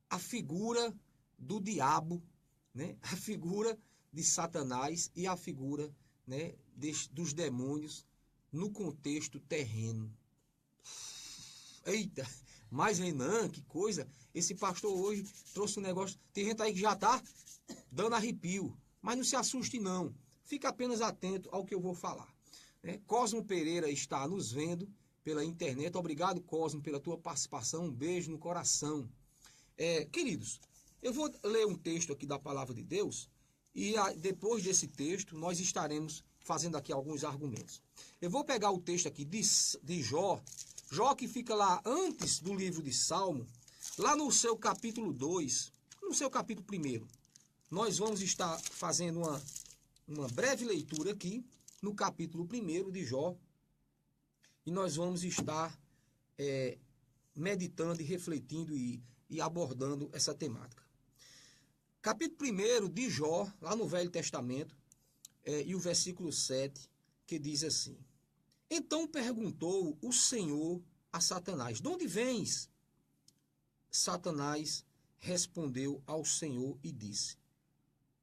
a figura do diabo, né? A figura de Satanás e a figura, né, dos demônios no contexto terreno. Eita, mas Renan, que coisa! Esse pastor hoje trouxe um negócio. Tem gente aí que já está dando arrepio, mas não se assuste não. Fica apenas atento ao que eu vou falar. Cosmo Pereira está nos vendo pela internet. Obrigado, Cosmo, pela tua participação. Um beijo no coração. Queridos, eu vou ler um texto aqui da Palavra de Deus e depois desse texto nós estaremos fazendo aqui alguns argumentos. Eu vou pegar o texto aqui de Jó, Jó que fica lá antes do livro de Salmo, lá no seu capítulo 2, no seu capítulo 1. Nós vamos estar fazendo uma breve leitura aqui no capítulo 1 de Jó e nós vamos estar meditando e refletindo e abordando essa temática. Capítulo 1 de Jó, lá no Velho Testamento, e o versículo 7, que diz assim: Então perguntou o Senhor a Satanás: De onde vens? Satanás respondeu ao Senhor e disse: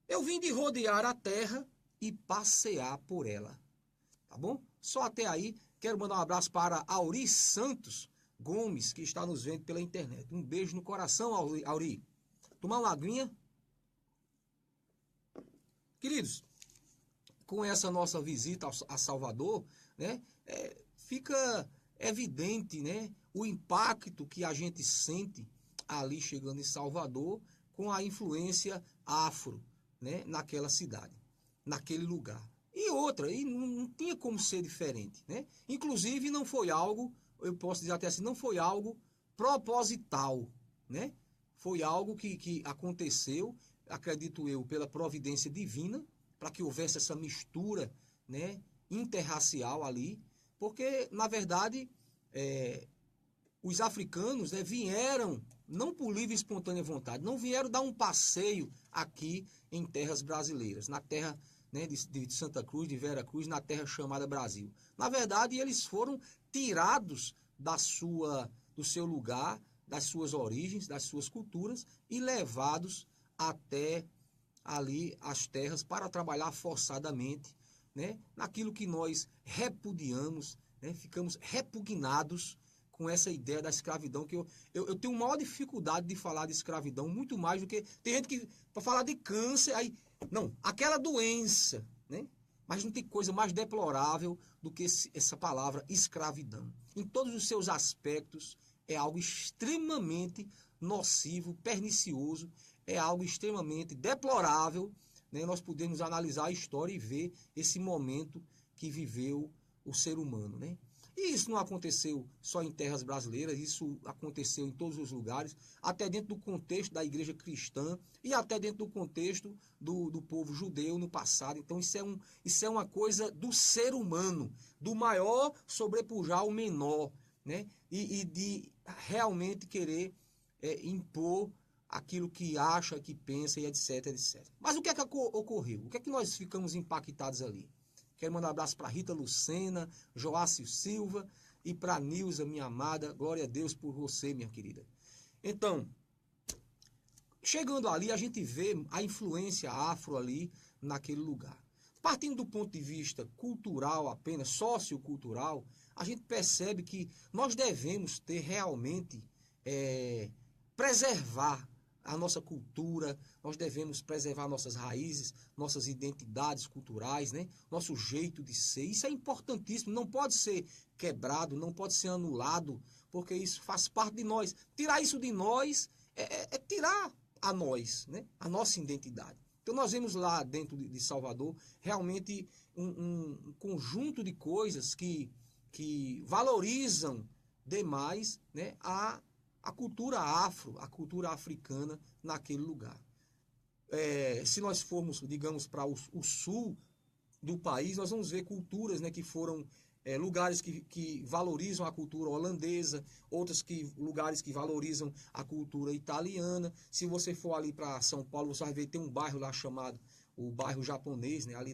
Eu vim de rodear a terra e passear por ela. Tá bom? Só até aí. Quero mandar um abraço para Auri Santos Gomes, que está nos vendo pela internet. Um beijo no coração, Auri. Tomar uma aguinha. Queridos, com essa nossa visita a Salvador, né, fica evidente, né, o impacto que a gente sente ali chegando em Salvador com a influência afro, né, naquela cidade, naquele lugar. E outra, e não tinha como ser diferente, né? Inclusive não foi algo, eu posso dizer até assim, não foi algo proposital, né? Foi algo que aconteceu, acredito eu, pela providência divina, para que houvesse essa mistura, né, interracial ali, porque, na verdade, os africanos, né, vieram, não por livre e espontânea vontade, não vieram dar um passeio aqui em terras brasileiras, na terra, né, de Santa Cruz, de Vera Cruz, na terra chamada Brasil. Na verdade, eles foram tirados do seu lugar, das suas origens, das suas culturas, e levados até ali as terras para trabalhar forçadamente, né, naquilo que nós repudiamos, né, ficamos repugnados com essa ideia da escravidão, que eu tenho maior dificuldade de falar de escravidão, muito mais do que... Tem gente que, para falar de câncer, aí... Não, aquela doença, né? Mas não tem coisa mais deplorável do que essa palavra escravidão. Em todos os seus aspectos, é algo extremamente nocivo, pernicioso, é algo extremamente deplorável, né? Nós podemos analisar a história e ver esse momento que viveu o ser humano, né? E isso não aconteceu só em terras brasileiras, isso aconteceu em todos os lugares, até dentro do contexto da igreja cristã e até dentro do contexto do povo judeu no passado. Então isso é uma coisa do ser humano, do maior sobrepujar o menor, né? E de realmente querer impor aquilo que acha, que pensa e etc, etc. Mas o que é que ocorreu? O que é que nós ficamos impactados ali? Quero mandar um abraço para Rita Lucena, Joácio Silva e para Nilza, minha amada. Glória a Deus por você, minha querida. Então, chegando ali, a gente vê a influência afro ali naquele lugar. Partindo do ponto de vista cultural apenas, sociocultural, a gente percebe que nós devemos ter realmente, preservar a nossa cultura, nós devemos preservar nossas raízes, nossas identidades culturais, né? Nosso jeito de ser. Isso é importantíssimo, não pode ser quebrado, não pode ser anulado, porque isso faz parte de nós. Tirar isso de nós é tirar a nós, né? A nossa identidade. Então nós vemos lá dentro de Salvador realmente um conjunto de coisas que valorizam demais, né, a cultura afro, a cultura africana naquele lugar. Se nós formos, digamos, para o sul do país, nós vamos ver culturas, né, que foram lugares que valorizam a cultura holandesa, lugares que valorizam a cultura italiana. Se você for ali para São Paulo, você vai ver, tem um bairro lá chamado o bairro japonês, né, ali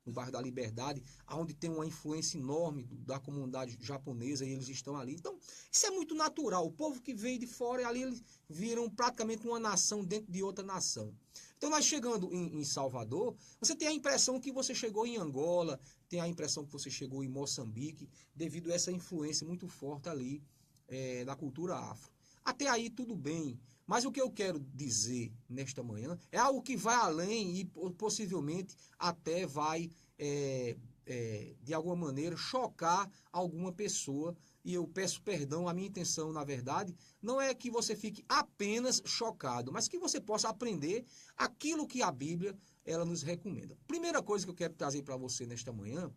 no bairro da Liberdade, onde tem uma influência enorme da comunidade japonesa e eles estão ali. Então, isso é muito natural. O povo que veio de fora e ali eles viram praticamente uma nação dentro de outra nação. Então, nós chegando em Salvador, você tem a impressão que você chegou em Angola, tem a impressão que você chegou em Moçambique, devido a essa influência muito forte ali da cultura afro. Até aí tudo bem, mas o que eu quero dizer nesta manhã é algo que vai além e possivelmente até vai, de alguma maneira, chocar alguma pessoa. E eu peço perdão, a minha intenção, na verdade, não é que você fique apenas chocado, mas que você possa aprender aquilo que a Bíblia ela nos recomenda. Primeira coisa que eu quero trazer para você nesta manhã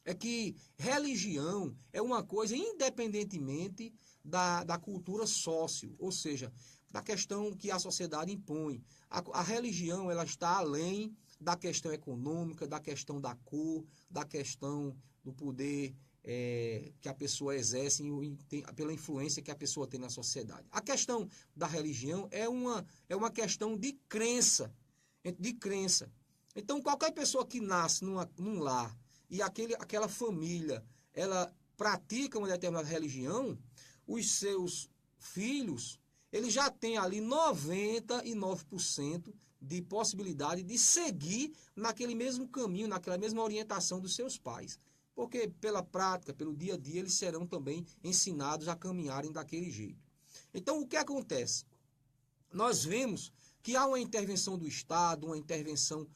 é que religião é uma coisa independentemente da cultura sócio, ou seja, da questão que a sociedade impõe. A religião ela está além da questão econômica, da questão da cor, da questão do poder que a pessoa exerce pela influência que a pessoa tem na sociedade. A questão da religião é uma questão de crença, de crença. Então, qualquer pessoa que nasce num lar e aquela família, ela pratica uma determinada religião, os seus filhos, eles já têm ali 99% de possibilidade de seguir naquele mesmo caminho, naquela mesma orientação dos seus pais. Porque pela prática, pelo dia a dia, eles serão também ensinados a caminharem daquele jeito. Então, o que acontece? Nós vemos que há uma intervenção do Estado, uma intervenção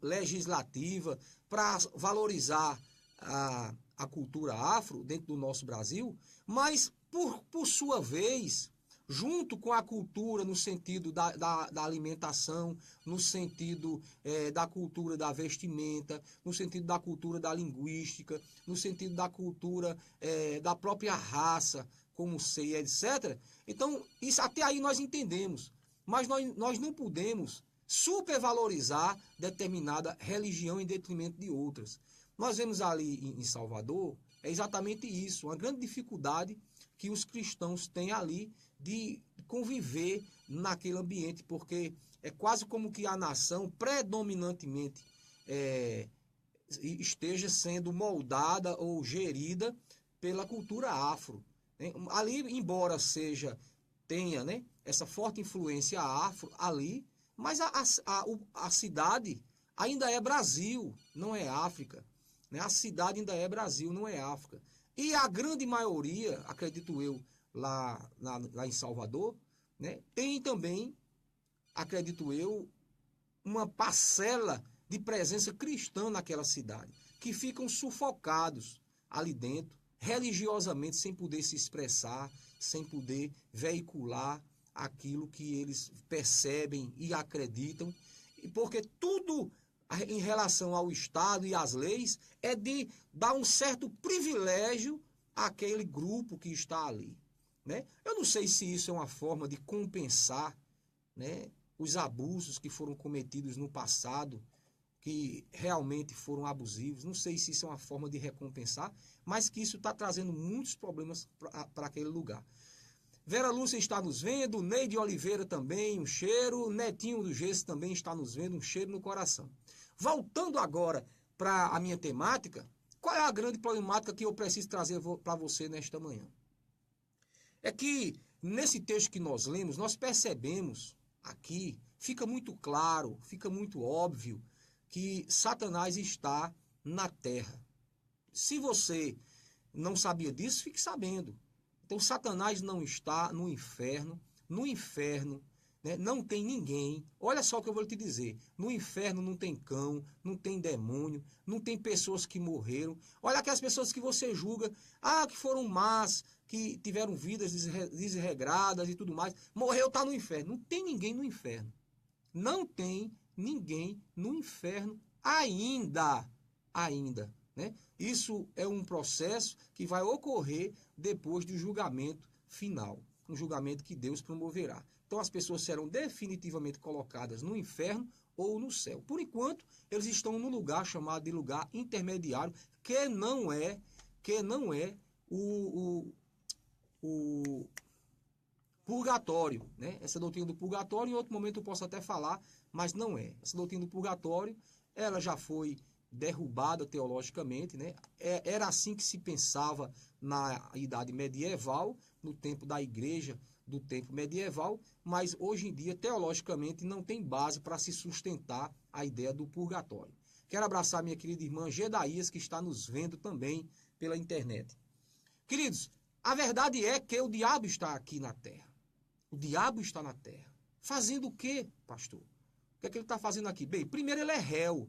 legislativa para valorizar a cultura afro dentro do nosso Brasil, mas, por sua vez, junto com a cultura no sentido da alimentação, no sentido da cultura da vestimenta, no sentido da cultura da linguística, no sentido da cultura da própria raça, como ser, etc. Então, isso até aí nós entendemos, mas nós não podemos supervalorizar determinada religião em detrimento de outras. Nós vemos ali em Salvador, é exatamente isso, uma grande dificuldade que os cristãos têm ali de conviver naquele ambiente, porque é quase como que a nação predominantemente esteja sendo moldada ou gerida pela cultura afro. Né? Ali, embora tenha, né, essa forte influência afro ali, mas a cidade ainda é Brasil, não é África. Né? A cidade ainda é Brasil, não é África. E a grande maioria, acredito eu, lá em Salvador, né, tem também, acredito eu, uma parcela de presença cristã naquela cidade, que ficam sufocados ali dentro, religiosamente, sem poder se expressar, sem poder veicular aquilo que eles percebem e acreditam, porque tudo em relação ao Estado e às leis é de dar um certo privilégio àquele grupo que está ali. Né? Eu não sei se isso é uma forma de compensar, né, os abusos que foram cometidos no passado, que realmente foram abusivos. Não sei se isso é uma forma de recompensar, mas que isso está trazendo muitos problemas para aquele lugar. Vera Lúcia está nos vendo, Neide Oliveira também, um cheiro, Netinho do Gesso também está nos vendo, um cheiro no coração. Voltando agora para a minha temática, qual é a grande problemática que eu preciso trazer para você nesta manhã? É que nesse texto que nós lemos, nós percebemos aqui, fica muito claro, fica muito óbvio que Satanás está na terra. Se você não sabia disso, fique sabendo. Então, Satanás não está no inferno. No inferno, né, não tem ninguém. Olha só o que eu vou te dizer. No inferno não tem cão, não tem demônio, não tem pessoas que morreram. Olha aquelas pessoas que você julga, que foram más, que tiveram vidas desregradas e tudo mais. Morreu, está no inferno. Não tem ninguém no inferno. Não tem ninguém no inferno ainda. Ainda. Né? Isso é um processo que vai ocorrer depois do julgamento final, um julgamento que Deus promoverá. Então as pessoas serão definitivamente colocadas no inferno ou no céu. Por enquanto, eles estão num lugar chamado de lugar intermediário, que não é o purgatório. Né? Essa doutrina do purgatório, em outro momento eu posso até falar, mas não é. Essa doutrina do purgatório ela já foi derrubada teologicamente, né? Era assim que se pensava na idade medieval, no tempo da igreja, do tempo medieval, mas hoje em dia, teologicamente, não tem base para se sustentar a ideia do purgatório. Quero abraçar minha querida irmã Gedaías, que está nos vendo também pela internet. Queridos, a verdade é que o diabo está aqui na terra. O diabo está na terra. Fazendo o quê, pastor? O que é que ele está fazendo aqui? Bem, primeiro ele é réu.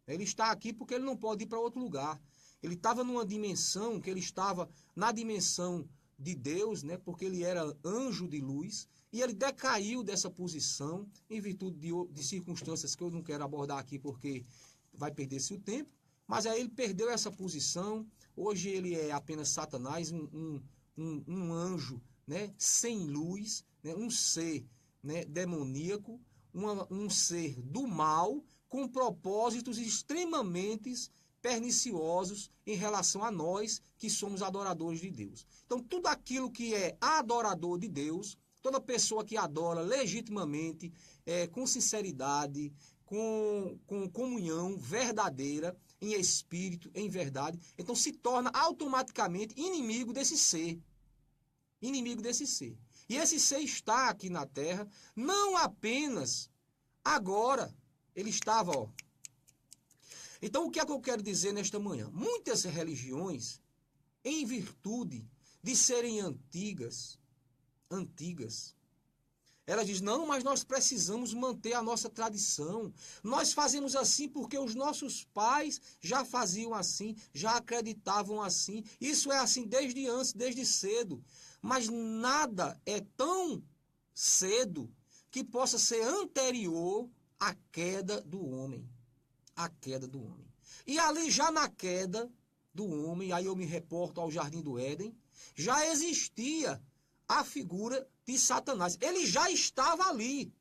Ele está aqui porque ele não pode ir para outro lugar. Ele estava numa dimensão que ele estava na dimensão de Deus, né? Porque ele era anjo de luz, e ele decaiu dessa posição em virtude de circunstâncias que eu não quero abordar aqui porque vai perder-se o tempo, mas aí ele perdeu essa posição. Hoje ele é apenas Satanás, um anjo, né? Sem luz, né? Um ser, né? Demoníaco, um ser do mal, com propósitos extremamente perniciosos em relação a nós que somos adoradores de Deus. Então, tudo aquilo que é adorador de Deus, toda pessoa que adora legitimamente, com sinceridade, com comunhão verdadeira, em espírito, em verdade, então se torna automaticamente inimigo desse ser. Inimigo desse ser. E esse ser está aqui na terra, não apenas agora. Ele estava, ó. Então, o que é que eu quero dizer nesta manhã? Muitas religiões, em virtude de serem antigas, ela diz, não, mas nós precisamos manter a nossa tradição. Nós fazemos assim porque os nossos pais já faziam assim, já acreditavam assim. Isso é assim desde antes, desde cedo. Mas nada é tão cedo que possa ser anterior à queda do homem. A queda do homem. E ali já na queda do homem, aí eu me reporto ao Jardim do Éden, já existia a figura de Satanás. Ele já estava ali.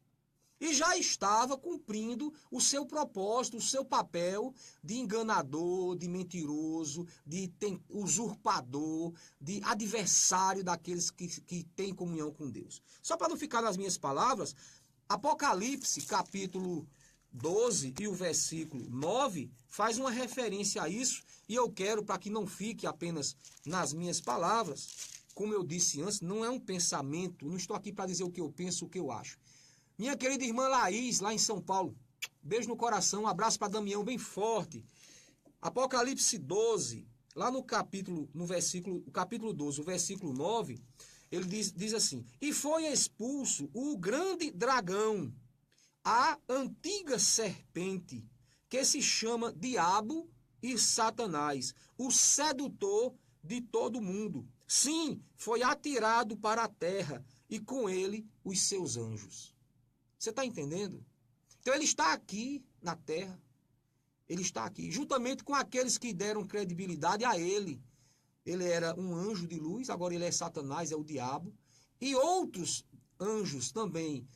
E já estava cumprindo o seu propósito, o seu papel de enganador, de mentiroso, de usurpador, de adversário daqueles que têm comunhão com Deus. Só para não ficar nas minhas palavras, Apocalipse, capítulo 12 e o versículo 9 faz uma referência a isso, e eu quero, para que não fique apenas nas minhas palavras, como eu disse antes, não é um pensamento, não estou aqui para dizer o que eu penso, o que eu acho. Minha querida irmã Laís, lá em São Paulo, beijo no coração, um abraço para Damião bem forte. Apocalipse 12, lá no capítulo 12, o versículo 9, ele diz assim, e foi expulso o grande dragão, a antiga serpente, que se chama Diabo e Satanás, o sedutor de todo mundo. Sim, foi atirado para a terra, e com ele os seus anjos. Você está entendendo? Então ele está aqui na terra, ele está aqui, juntamente com aqueles que deram credibilidade a ele. Ele era um anjo de luz, agora ele é Satanás, é o diabo, e outros anjos também,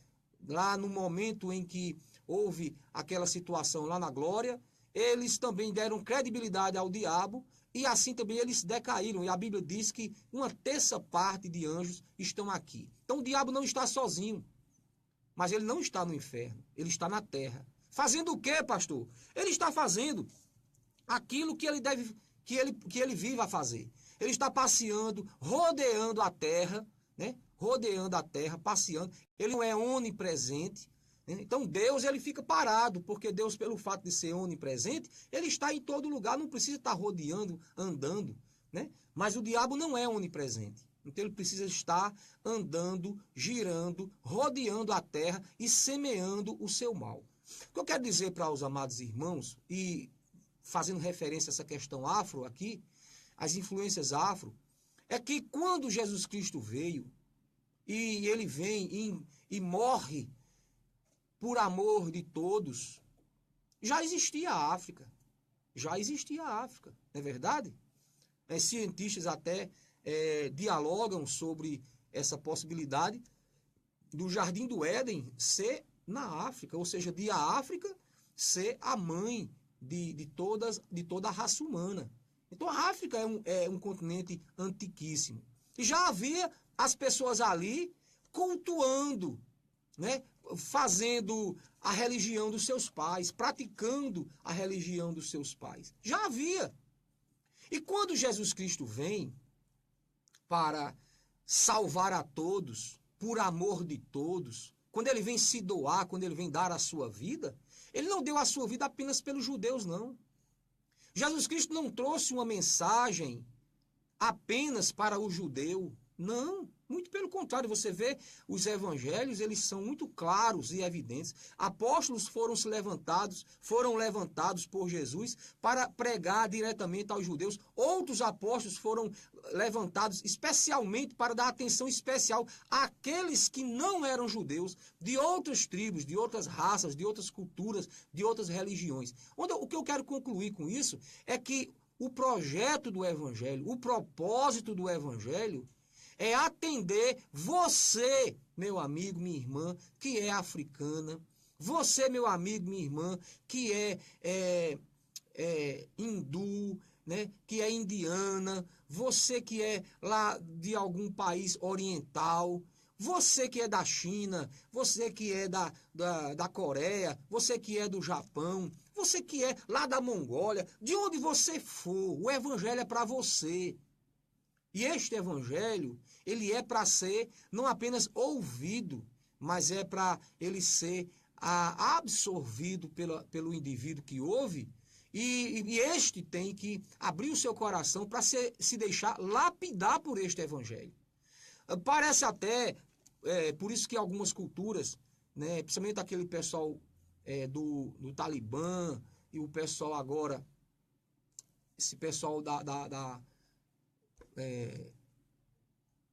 lá no momento em que houve aquela situação lá na glória, eles também deram credibilidade ao diabo, e assim também eles decaíram. E a Bíblia diz que uma terça parte de anjos estão aqui. Então o diabo não está sozinho, mas ele não está no inferno, ele está na terra. Fazendo o quê, pastor? Ele está fazendo aquilo que ele deve, que ele vive a fazer. Ele está passeando, rodeando a terra, né? Rodeando a terra, passeando. Ele não é onipresente. Né? Então Deus, ele fica parado, porque Deus, pelo fato de ser onipresente, ele está em todo lugar, não precisa estar rodeando, andando, né? Mas o diabo não é onipresente. Então ele precisa estar andando, girando, rodeando a terra e semeando o seu mal. O que eu quero dizer para os amados irmãos, e fazendo referência a essa questão afro aqui, as influências afro, é que quando Jesus Cristo veio, e ele vem e morre por amor de todos, já existia a África. Já existia a África, não é verdade? Cientistas até dialogam sobre essa possibilidade do Jardim do Éden ser na África, ou seja, de a África ser a mãe de toda a raça humana. Então a África é um continente antiquíssimo. E já havia as pessoas ali cultuando, né? fazendo a religião dos seus pais, praticando a religião dos seus pais. Já havia. E quando Jesus Cristo vem para salvar a todos, por amor de todos, quando ele vem se doar, quando ele vem dar a sua vida, ele não deu a sua vida apenas pelos judeus, não. Jesus Cristo não trouxe uma mensagem apenas para o judeu, não. Muito pelo contrário, você vê os evangelhos, eles são muito claros e evidentes. Apóstolos foram levantados por Jesus para pregar diretamente aos judeus. Outros apóstolos foram levantados especialmente para dar atenção especial àqueles que não eram judeus, de outras tribos, de outras raças, de outras culturas, de outras religiões. O que eu quero concluir com isso é que o projeto do evangelho, o propósito do evangelho é atender você, meu amigo, minha irmã, que é africana, você, meu amigo, minha irmã, que é hindu, né, que é indiana, você que é lá de algum país oriental, você que é da China, você que é da Coreia, você que é do Japão, você que é lá da Mongólia, de onde você for, o evangelho é para você. E este evangelho, ele é para ser não apenas ouvido, mas é para ele ser absorvido pelo indivíduo que ouve, e este tem que abrir o seu coração para se deixar lapidar por este evangelho. Parece até, por isso que algumas culturas, né, principalmente aquele pessoal do Talibã, e o pessoal agora, esse pessoal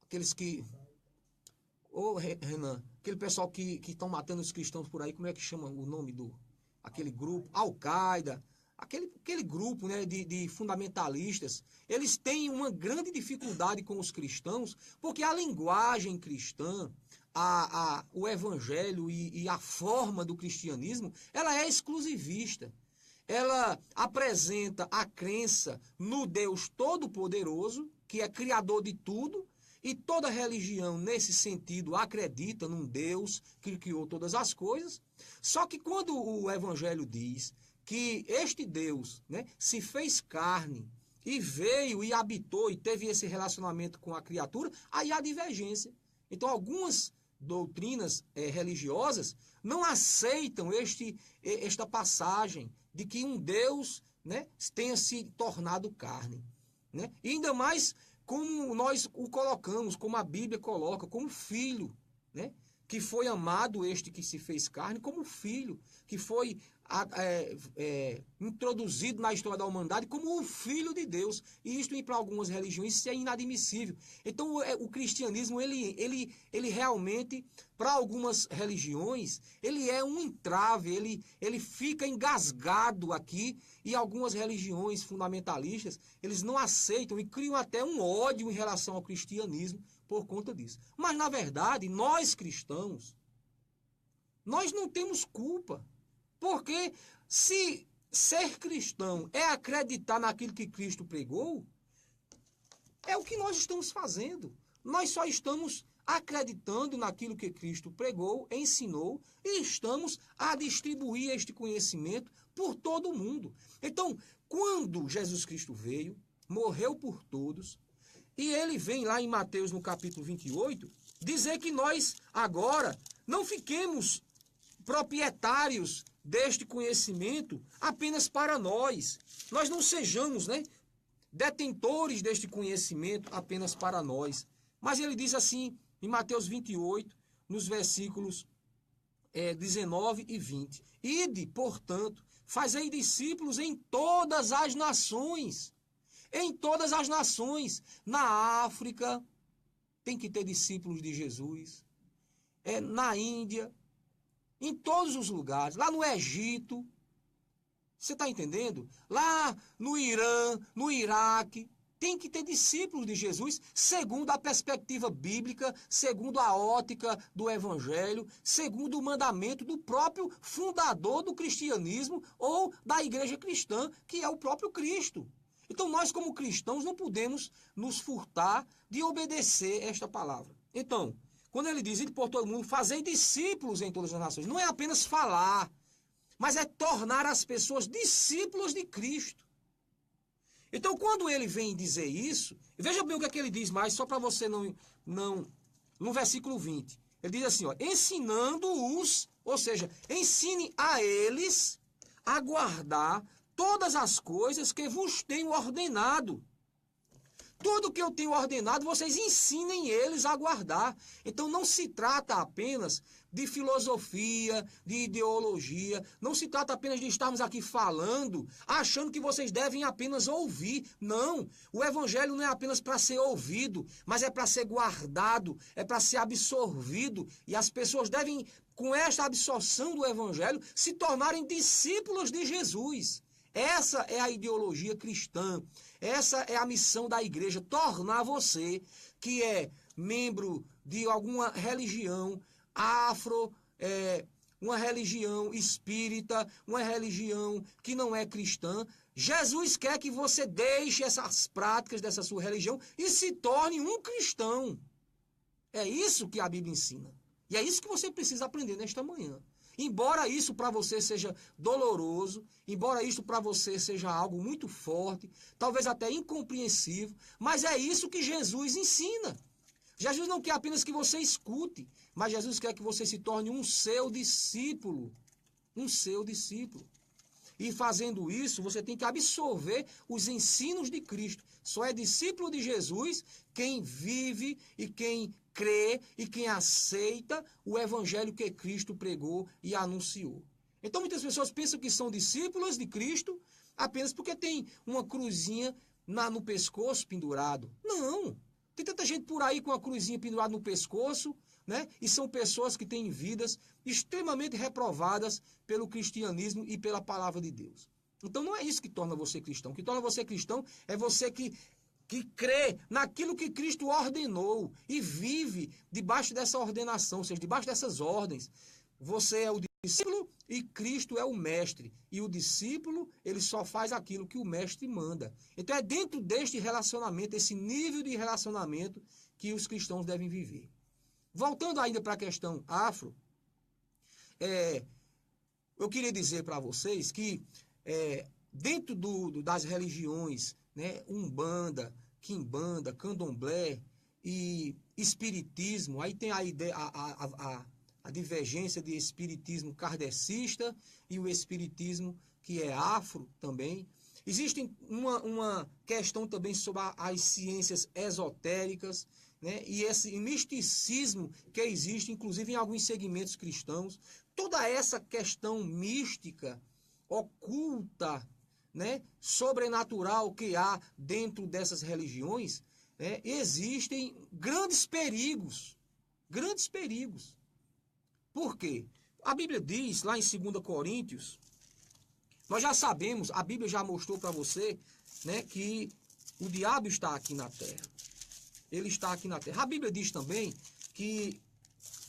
aqueles que... Ô, Renan, aquele pessoal que estão matando os cristãos por aí, como é que chama o nome aquele grupo? Al-Qaeda, aquele grupo, né, de fundamentalistas, eles têm uma grande dificuldade com os cristãos, porque a linguagem cristã, o evangelho e a forma do cristianismo, ela é exclusivista. Ela apresenta a crença no Deus Todo-Poderoso, que é criador de tudo, e toda religião, nesse sentido, acredita num Deus que criou todas as coisas. Só que quando o Evangelho diz que este Deus, né, se fez carne e veio e habitou e teve esse relacionamento com a criatura, aí há divergência. Então, algumas doutrinas religiosas não aceitam esta passagem de que um Deus, né, tenha se tornado carne. Né? E ainda mais como nós o colocamos, como a Bíblia coloca, como filho, né? Que foi amado este que se fez carne, como filho, que foi introduzido na história da humanidade como um filho de Deus. E isto, para algumas religiões, isso é inadmissível. Então, o cristianismo, ele realmente, para algumas religiões, ele é um entrave, ele fica engasgado aqui, e algumas religiões fundamentalistas, eles não aceitam e criam até um ódio em relação ao cristianismo por conta disso. Mas, na verdade, nós cristãos, nós não temos culpa. Porque se ser cristão é acreditar naquilo que Cristo pregou, é o que nós estamos fazendo. Nós só estamos acreditando naquilo que Cristo pregou, ensinou, e estamos a distribuir este conhecimento por todo o mundo. Então, quando Jesus Cristo veio, morreu por todos, e ele vem lá em Mateus, no capítulo 28, dizer que nós agora não fiquemos proprietários deste conhecimento apenas para nós. Nós não sejamos, né, detentores deste conhecimento apenas para nós. Mas ele diz assim, em Mateus 28, nos versículos 19 e 20. Ide, portanto, fazei discípulos em todas as nações. Em todas as nações. Na África, tem que ter discípulos de Jesus. Na Índia, em todos os lugares, lá no Egito, você está entendendo? Lá no Irã, no Iraque, tem que ter discípulos de Jesus, segundo a perspectiva bíblica, segundo a ótica do Evangelho, segundo o mandamento do próprio fundador do cristianismo ou da igreja cristã, que é o próprio Cristo. Então, nós como cristãos não podemos nos furtar de obedecer esta palavra. Então, Quando ele diz, ide por todo mundo, fazei discípulos em todas as nações. Não é apenas falar, mas é tornar as pessoas discípulos de Cristo. Então, quando ele vem dizer isso, veja bem o que é que ele diz mais, só para você no versículo 20. Ele diz assim, ó, ensinando-os, ou seja, ensine a eles a guardar todas as coisas que vos tenho ordenado. Tudo que eu tenho ordenado, vocês ensinem eles a guardar. Então não se trata apenas de filosofia, de ideologia, não se trata apenas de estarmos aqui falando, achando que vocês devem apenas ouvir. Não, o evangelho não é apenas para ser ouvido, mas é para ser guardado, é para ser absorvido. E as pessoas devem, com esta absorção do evangelho, se tornarem discípulos de Jesus. Essa é a ideologia cristã, essa é a missão da igreja, tornar você, que é membro de alguma religião uma religião espírita, uma religião que não é cristã. Jesus quer que você deixe essas práticas dessa sua religião e se torne um cristão. É isso que a Bíblia ensina. E é isso que você precisa aprender nesta manhã. Embora isso para você seja doloroso, embora isso para você seja algo muito forte, talvez até incompreensível, mas é isso que Jesus ensina. Jesus não quer apenas que você escute, mas Jesus quer que você se torne um seu discípulo. Um seu discípulo. E fazendo isso, você tem que absorver os ensinos de Cristo. Só é discípulo de Jesus quem vive e quem crê e quem aceita o evangelho que Cristo pregou e anunciou. Então muitas pessoas pensam que são discípulos de Cristo apenas porque tem uma cruzinha no pescoço pendurado. Não! Tem tanta gente por aí com a cruzinha pendurada no pescoço, né? E são pessoas que têm vidas extremamente reprovadas pelo cristianismo e pela palavra de Deus. Então não é isso que torna você cristão. O que torna você cristão é você que crê naquilo que Cristo ordenou e vive debaixo dessa ordenação, ou seja, debaixo dessas ordens. Você é o discípulo e Cristo é o mestre. E o discípulo, ele só faz aquilo que o mestre manda. Então é dentro deste relacionamento, esse nível de relacionamento que os cristãos devem viver. Voltando ainda para a questão afro, eu queria dizer para vocês que dentro das religiões, né, Umbanda, Quimbanda, Candomblé e Espiritismo, aí tem a ideia, a divergência de espiritismo kardecista e o espiritismo que é afro também. Existe uma questão também sobre as ciências esotéricas, né? E esse misticismo que existe, inclusive em alguns segmentos cristãos. Toda essa questão mística, oculta, né? Sobrenatural que há dentro dessas religiões, né? Existem grandes perigos. Grandes perigos. Por quê? A Bíblia diz, lá em 2 Coríntios, nós já sabemos, a Bíblia já mostrou para você, né, que o diabo está aqui na terra. Ele está aqui na terra. A Bíblia diz também que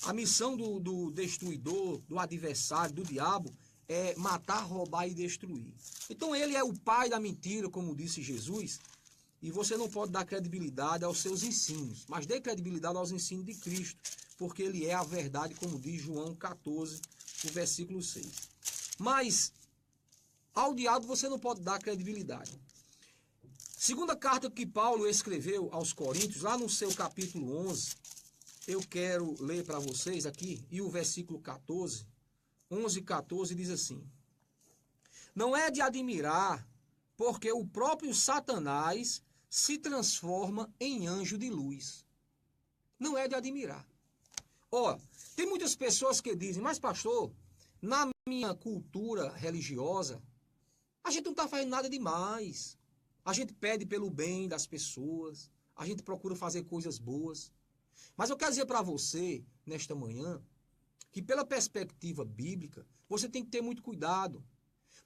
a missão do destruidor, do adversário, do diabo, é matar, roubar e destruir. Então ele é o pai da mentira, como disse Jesus, e você não pode dar credibilidade aos seus ensinos, mas dê credibilidade aos ensinos de Cristo, porque ele é a verdade, como diz João 14, o versículo 6. Mas ao diabo você não pode dar credibilidade. Segunda carta que Paulo escreveu aos Coríntios, lá no seu capítulo 11, eu quero ler para vocês aqui, e o versículo 14, 11 e 14 diz assim: não é de admirar, porque o próprio Satanás se transforma em anjo de luz. Não é de admirar. Ó, tem muitas pessoas que dizem, mas pastor, na minha cultura religiosa, a gente não está fazendo nada demais. A gente pede pelo bem das pessoas, a gente procura fazer coisas boas. Mas eu quero dizer para você, nesta manhã, que pela perspectiva bíblica, você tem que ter muito cuidado.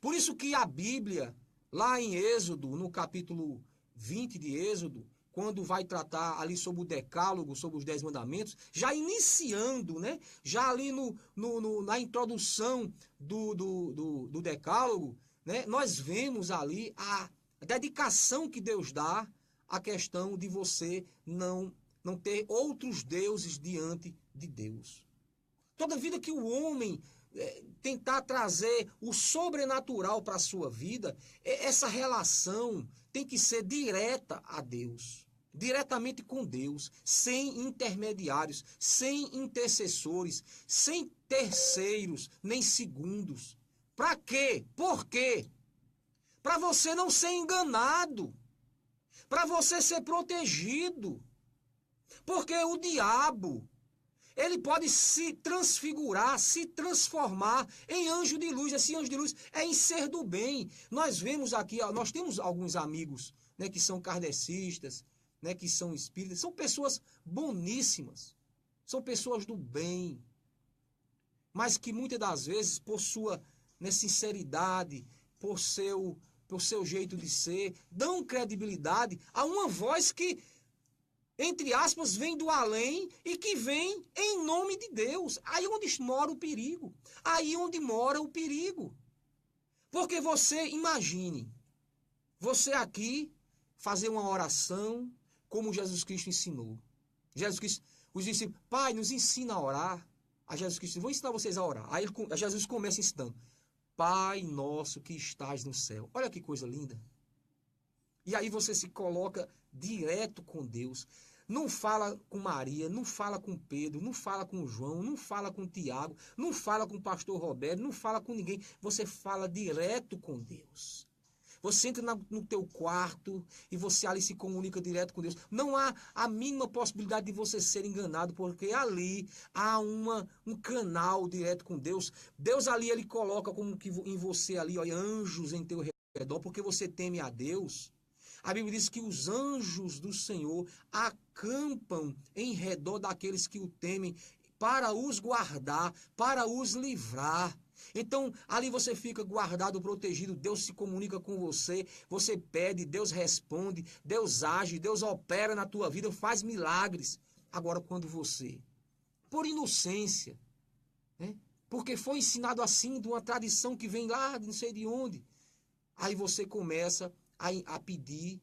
Por isso que a Bíblia, lá em Êxodo, no capítulo 20 de Êxodo, quando vai tratar ali sobre o decálogo, sobre os 10 mandamentos, já iniciando, né? Já ali na introdução do decálogo, né? Nós vemos ali a dedicação que Deus dá à questão de você não ter outros deuses diante de Deus. Toda vida que o homem tentar trazer o sobrenatural para a sua vida, essa relação tem que ser direta a Deus. Diretamente com Deus, sem intermediários, sem intercessores, sem terceiros, nem segundos. Para quê? Por quê? Para você não ser enganado, para você ser protegido. Porque o diabo, ele pode se transfigurar, se transformar em anjo de luz. Esse anjo de luz é em ser do bem. Nós vemos aqui, nós temos alguns amigos, né, que são kardecistas, né, que são espíritas, são pessoas boníssimas, são pessoas do bem, mas que muitas das vezes, por sua, né, sinceridade, por seu jeito de ser, dão credibilidade a uma voz que, entre aspas, vem do além e que vem em nome de Deus. Aí onde mora o perigo. Aí onde mora o perigo. Porque você, imagine, você aqui fazer uma oração como Jesus Cristo ensinou. Jesus Cristo, os discípulos, Pai, nos ensina a orar. Aí Jesus Cristo, vou ensinar vocês a orar. Aí Jesus começa ensinando. Pai nosso que estás no céu. Olha que coisa linda. E aí você se coloca direto com Deus. Não fala com Maria, não fala com Pedro, não fala com João, não fala com Tiago, não fala com o pastor Roberto, não fala com ninguém. Você fala direto com Deus. Você entra no teu quarto e você ali se comunica direto com Deus. Não há a mínima possibilidade de você ser enganado, porque ali há um canal direto com Deus. Deus ali, ele coloca como que em você ali, ó, anjos em teu redor, porque você teme a Deus. A Bíblia diz que os anjos do Senhor acampam em redor daqueles que o temem para os guardar, para os livrar. Então, ali você fica guardado, protegido, Deus se comunica com você, você pede, Deus responde, Deus age, Deus opera na tua vida, faz milagres. Agora, quando você, por inocência, né, porque foi ensinado assim, de uma tradição que vem lá, de não sei de onde, aí você começa a pedir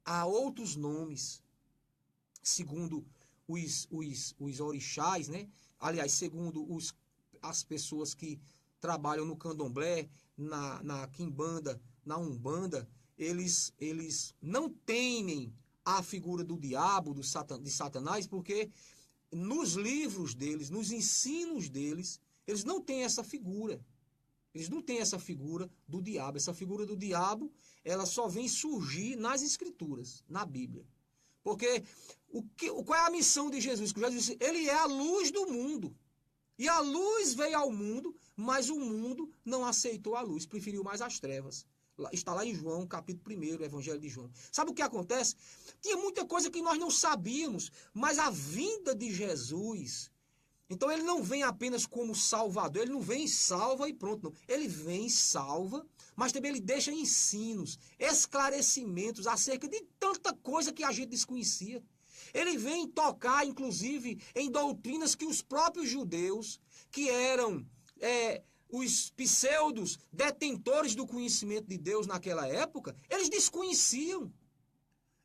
a outros nomes, segundo os orixás, né? Aliás, segundo as pessoas que trabalham no candomblé, na quimbanda, na umbanda, eles não temem a figura do diabo, de Satanás, porque nos livros deles, nos ensinos deles, eles não têm essa figura. Eles não têm essa figura do diabo. Essa figura do diabo, ela só vem surgir nas Escrituras, na Bíblia. Porque qual é a missão de Jesus? Que Jesus disse, ele é a luz do mundo. E a luz veio ao mundo, mas o mundo não aceitou a luz, preferiu mais as trevas. Está lá em João, capítulo 1, Evangelho de João. Sabe o que acontece? Tinha muita coisa que nós não sabíamos, mas a vinda de Jesus... Então ele não vem apenas como salvador, ele não vem salva e pronto, não. Ele vem salva, mas também ele deixa ensinos, esclarecimentos acerca de tanta coisa que a gente desconhecia. Ele vem tocar, inclusive, em doutrinas que os próprios judeus, que eram os pseudos detentores do conhecimento de Deus naquela época, eles desconheciam.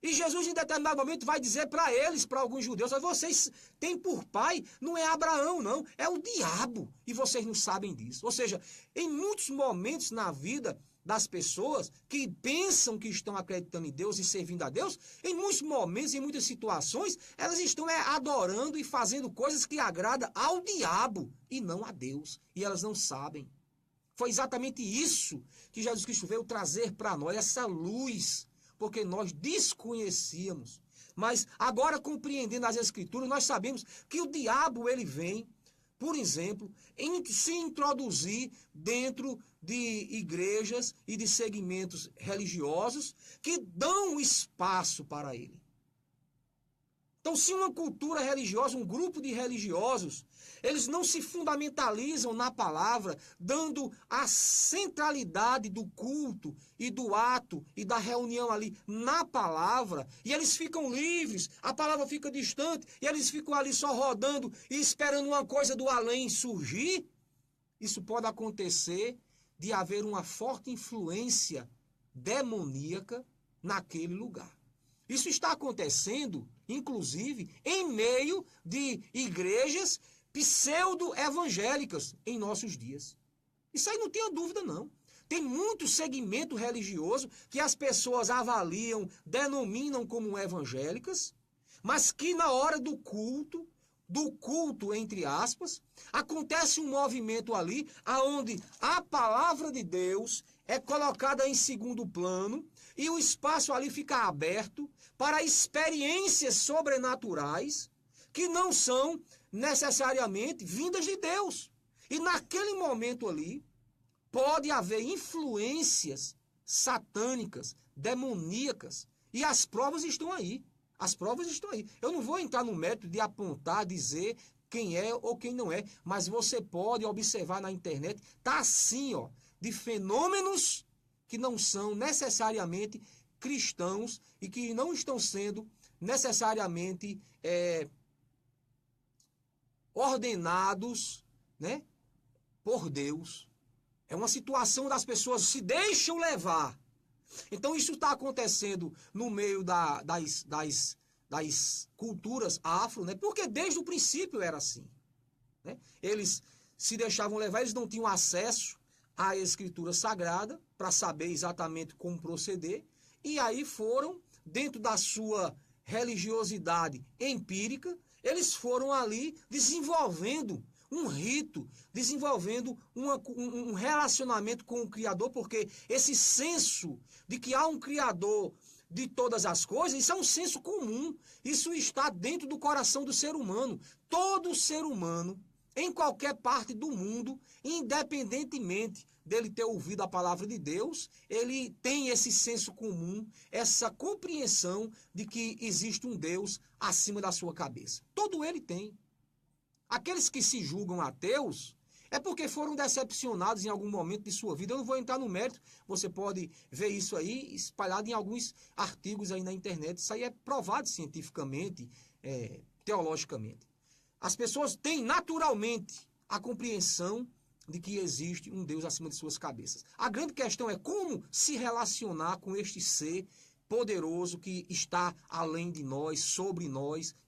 E Jesus, em determinado momento, vai dizer para eles, para alguns judeus, vocês têm por pai, não é Abraão, não, é o diabo. E vocês não sabem disso. Ou seja, em muitos momentos na vida das pessoas que pensam que estão acreditando em Deus e servindo a Deus, em muitos momentos, em muitas situações, elas estão adorando e fazendo coisas que agradam ao diabo e não a Deus. E elas não sabem. Foi exatamente isso que Jesus Cristo veio trazer para nós, essa luz, porque nós desconhecíamos. Mas agora, compreendendo as Escrituras, nós sabemos que o diabo, ele vem, por exemplo, se introduzir dentro de igrejas e de segmentos religiosos que dão espaço para ele. Então, se uma cultura religiosa, um grupo de religiosos, eles não se fundamentalizam na palavra, dando a centralidade do culto e do ato e da reunião ali na palavra, e eles ficam livres, a palavra fica distante, e eles ficam ali só rodando e esperando uma coisa do além surgir, isso pode acontecer de haver uma forte influência demoníaca naquele lugar. Isso está acontecendo, inclusive, em meio de igrejas pseudo-evangélicas em nossos dias. Isso aí não tenha dúvida, não. Tem muito segmento religioso que as pessoas avaliam, denominam como evangélicas, mas que na hora do culto entre aspas, acontece um movimento ali aonde a palavra de Deus é colocada em segundo plano e o espaço ali fica aberto para experiências sobrenaturais que não são necessariamente vindas de Deus. E naquele momento ali, pode haver influências satânicas, demoníacas, e as provas estão aí. As provas estão aí. Eu não vou entrar no mérito de apontar, dizer quem é ou quem não é, mas você pode observar na internet, tá assim, ó, de fenômenos que não são necessariamente cristãos e que não estão sendo necessariamente ordenados, né, por Deus. É uma situação das pessoas se deixam levar. Então isso está acontecendo no meio das culturas afro, né? Porque desde o princípio era assim, né? Eles se deixavam levar, eles não tinham acesso à escritura sagrada para saber exatamente como proceder, e aí foram, dentro da sua religiosidade empírica, eles foram ali desenvolvendo um rito, desenvolvendo um relacionamento com o Criador, porque esse senso de que há um Criador de todas as coisas, isso é um senso comum, isso está dentro do coração do ser humano. Todo ser humano, em qualquer parte do mundo, independentemente dele ter ouvido a palavra de Deus, ele tem esse senso comum, essa compreensão de que existe um Deus acima da sua cabeça. Todo ele tem. Aqueles que se julgam ateus é porque foram decepcionados em algum momento de sua vida. Eu não vou entrar no mérito, você pode ver isso aí espalhado em alguns artigos aí na internet. Isso aí é provado cientificamente, teologicamente. As pessoas têm naturalmente a compreensão de que existe um Deus acima de suas cabeças. A grande questão é como se relacionar com este ser poderoso que está além de nós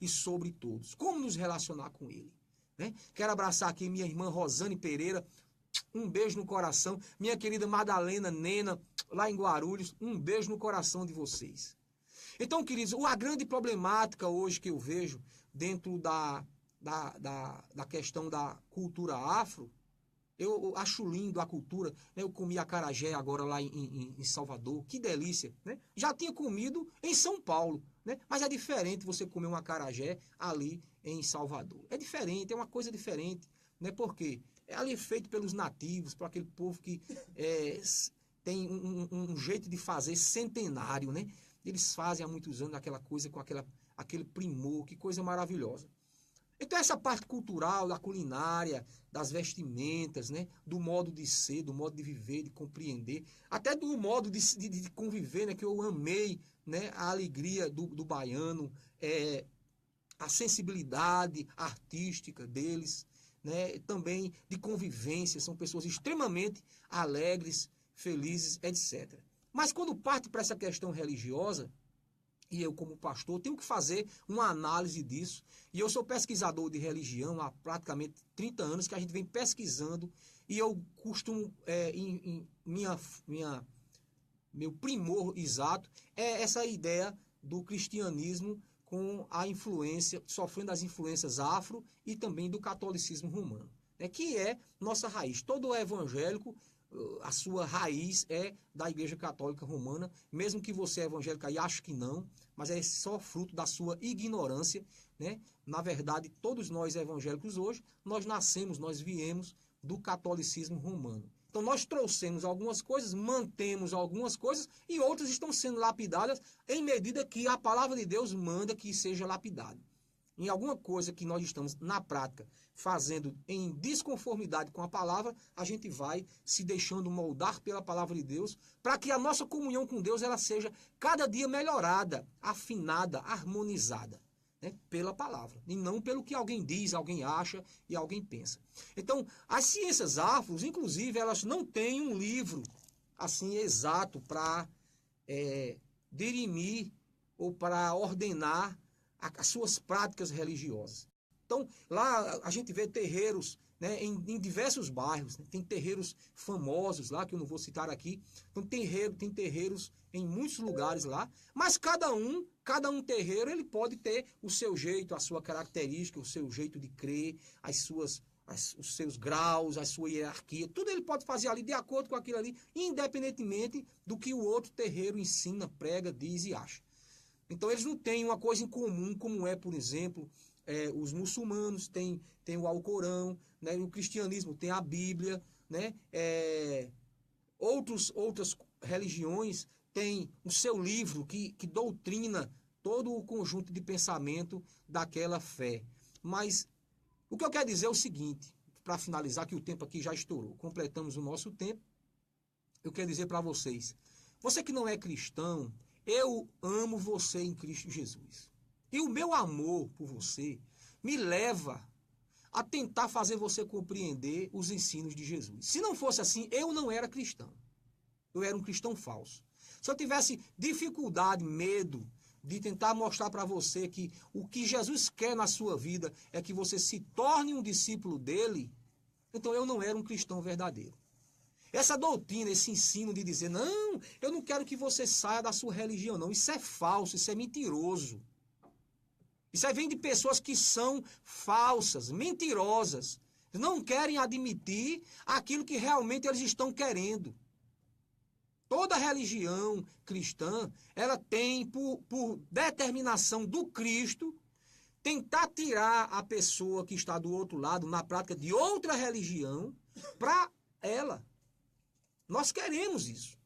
e sobre todos. Como nos relacionar com ele? Né? Quero abraçar aqui minha irmã Rosane Pereira, um beijo no coração. Minha querida Madalena Nena, lá em Guarulhos, um beijo no coração de vocês. Então, queridos, a grande problemática hoje que eu vejo dentro da questão da cultura afro, eu acho lindo a cultura, né? Eu comi acarajé agora lá em Salvador, que delícia, né? Já tinha comido em São Paulo, né? Mas é diferente você comer um acarajé ali em Salvador. É diferente, é uma coisa diferente, né? Porque é ali feito pelos nativos, por aquele povo que tem um jeito de fazer centenário, né? Eles fazem há muitos anos aquela coisa com aquele primor, que coisa maravilhosa. Então essa parte cultural, da culinária, das vestimentas, né, do modo de ser, do modo de viver, de compreender, até do modo de conviver, né, que eu amei, né, a alegria do baiano, a sensibilidade artística deles, né, também de convivência, são pessoas extremamente alegres, felizes, etc. Mas quando parte para essa questão religiosa, e eu, como pastor, tenho que fazer uma análise disso. E eu sou pesquisador de religião há praticamente 30 anos que a gente vem pesquisando. E eu costumo, meu primor exato é essa ideia do cristianismo com a influência, sofrendo as influências afro e também do catolicismo romano, né, que é nossa raiz. Todo evangélico, a sua raiz é da Igreja Católica Romana, mesmo que você é evangélico e ache que não, mas é só fruto da sua ignorância, né? Na verdade, todos nós evangélicos hoje, nós viemos do catolicismo romano. Então nós trouxemos algumas coisas, mantemos algumas coisas e outras estão sendo lapidadas em medida que a palavra de Deus manda que seja lapidado. Em alguma coisa que nós estamos, na prática, fazendo em desconformidade com a palavra, a gente vai se deixando moldar pela palavra de Deus, para que a nossa comunhão com Deus ela seja cada dia melhorada, afinada, harmonizada, né, pela palavra, e não pelo que alguém diz, alguém acha e alguém pensa. Então, as ciências afros, inclusive, elas não têm um livro assim exato para dirimir ou para ordenar as suas práticas religiosas. Então, lá a gente vê terreiros, né, em diversos bairros, né? Tem terreiros famosos lá, que eu não vou citar aqui. Então, tem terreiros em muitos lugares lá, mas cada um terreiro, ele pode ter o seu jeito, a sua característica, o seu jeito de crer, os seus graus, a sua hierarquia, tudo ele pode fazer ali de acordo com aquilo ali, independentemente do que o outro terreiro ensina, prega, diz e acha. Então, eles não têm uma coisa em comum, como é, por exemplo, os muçulmanos têm o Alcorão, né? O cristianismo tem a Bíblia, né? Outras religiões têm o seu livro que doutrina todo o conjunto de pensamento daquela fé. Mas o que eu quero dizer é o seguinte, para finalizar, que o tempo aqui já estourou, completamos o nosso tempo, eu quero dizer para vocês, você que não é cristão, eu amo você em Cristo Jesus. E o meu amor por você me leva a tentar fazer você compreender os ensinos de Jesus. Se não fosse assim, eu não era cristão. Eu era um cristão falso. Se eu tivesse dificuldade, medo de tentar mostrar para você que o que Jesus quer na sua vida é que você se torne um discípulo dele, então eu não era um cristão verdadeiro. Essa doutrina, esse ensino de dizer, não, eu não quero que você saia da sua religião, não. Isso é falso, isso é mentiroso. Isso aí vem de pessoas que são falsas, mentirosas. Não querem admitir aquilo que realmente eles estão querendo. Toda religião cristã, ela tem por determinação do Cristo, tentar tirar a pessoa que está do outro lado, na prática de outra religião, para ela. Nós queremos isso.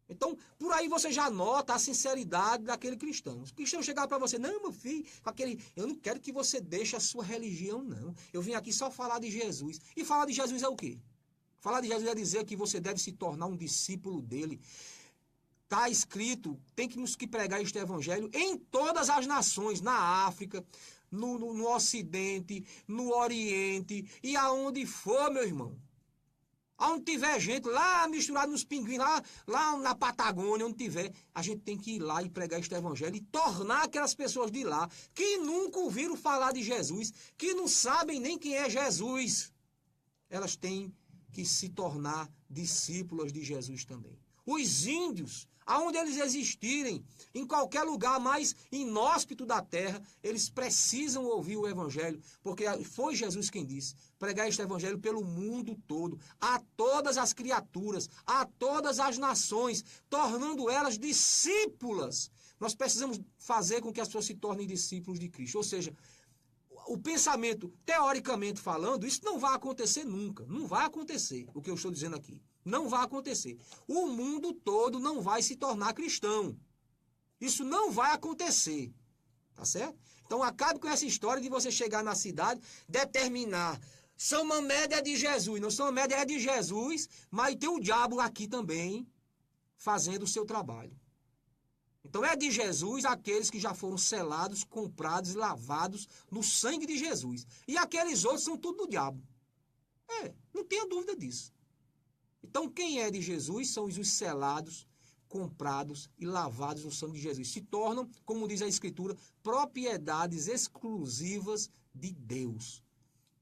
Então, por aí você já nota a sinceridade daquele cristão. O cristão chegar para você, não, meu filho, eu não quero que você deixe a sua religião, não. Eu vim aqui só falar de Jesus. E falar de Jesus é o quê? Falar de Jesus é dizer que você deve se tornar um discípulo dele. Está escrito, temos que pregar este evangelho em todas as nações, na África, no Ocidente, no Oriente e aonde for, meu irmão. Aonde tiver gente lá misturado nos pinguins, lá na Patagônia, onde tiver, a gente tem que ir lá e pregar este evangelho e tornar aquelas pessoas de lá que nunca ouviram falar de Jesus, que não sabem nem quem é Jesus. Elas têm que se tornar discípulas de Jesus também. Os índios, aonde eles existirem, em qualquer lugar mais inóspito da terra, eles precisam ouvir o evangelho, porque foi Jesus quem disse, pregar este evangelho pelo mundo todo, a todas as criaturas, a todas as nações, tornando elas discípulas. Nós precisamos fazer com que as pessoas se tornem discípulos de Cristo, ou seja, o pensamento, teoricamente falando, isso não vai acontecer nunca, não vai acontecer, o que eu estou dizendo aqui. Não vai acontecer. O mundo todo não vai se tornar cristão. Isso não vai acontecer. Tá certo? Então acabe com essa história de você chegar na cidade, determinar. São Mamede é de Jesus. Não, São Mamede é de Jesus, mas tem o diabo aqui também fazendo o seu trabalho. Então é de Jesus aqueles que já foram selados, comprados e lavados no sangue de Jesus. E aqueles outros são tudo do diabo. Não tenha dúvida disso. Então, quem é de Jesus são os selados, comprados e lavados no sangue de Jesus. Se tornam, como diz a Escritura, propriedades exclusivas de Deus.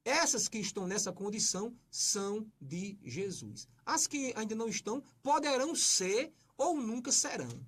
Essas que estão nessa condição são de Jesus. As que ainda não estão, poderão ser ou nunca serão.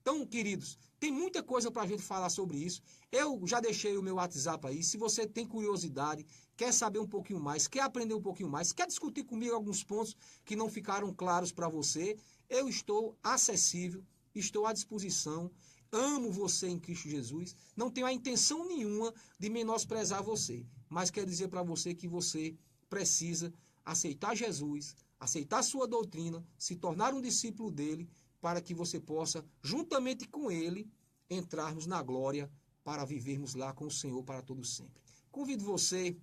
Então, queridos, tem muita coisa para a gente falar sobre isso. Eu já deixei o meu WhatsApp aí. Se você tem curiosidade, quer saber um pouquinho mais, quer aprender um pouquinho mais, quer discutir comigo alguns pontos que não ficaram claros para você, eu estou acessível, estou à disposição, amo você em Cristo Jesus, não tenho a intenção nenhuma de menosprezar você, mas quero dizer para você que você precisa aceitar Jesus, aceitar sua doutrina, se tornar um discípulo dele, para que você possa, juntamente com ele, entrarmos na glória para vivermos lá com o Senhor para todo sempre. Convido você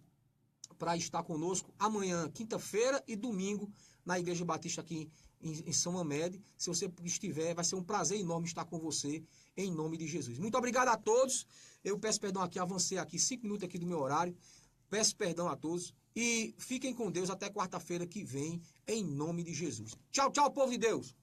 para estar conosco amanhã, quinta-feira e domingo, na Igreja Batista aqui em São Mamede. Se você estiver, vai ser um prazer enorme estar com você, em nome de Jesus. Muito obrigado a todos. Eu peço perdão aqui, avancei aqui 5 minutos aqui do meu horário. Peço perdão a todos e fiquem com Deus até quarta-feira que vem, em nome de Jesus. Tchau, tchau, povo de Deus.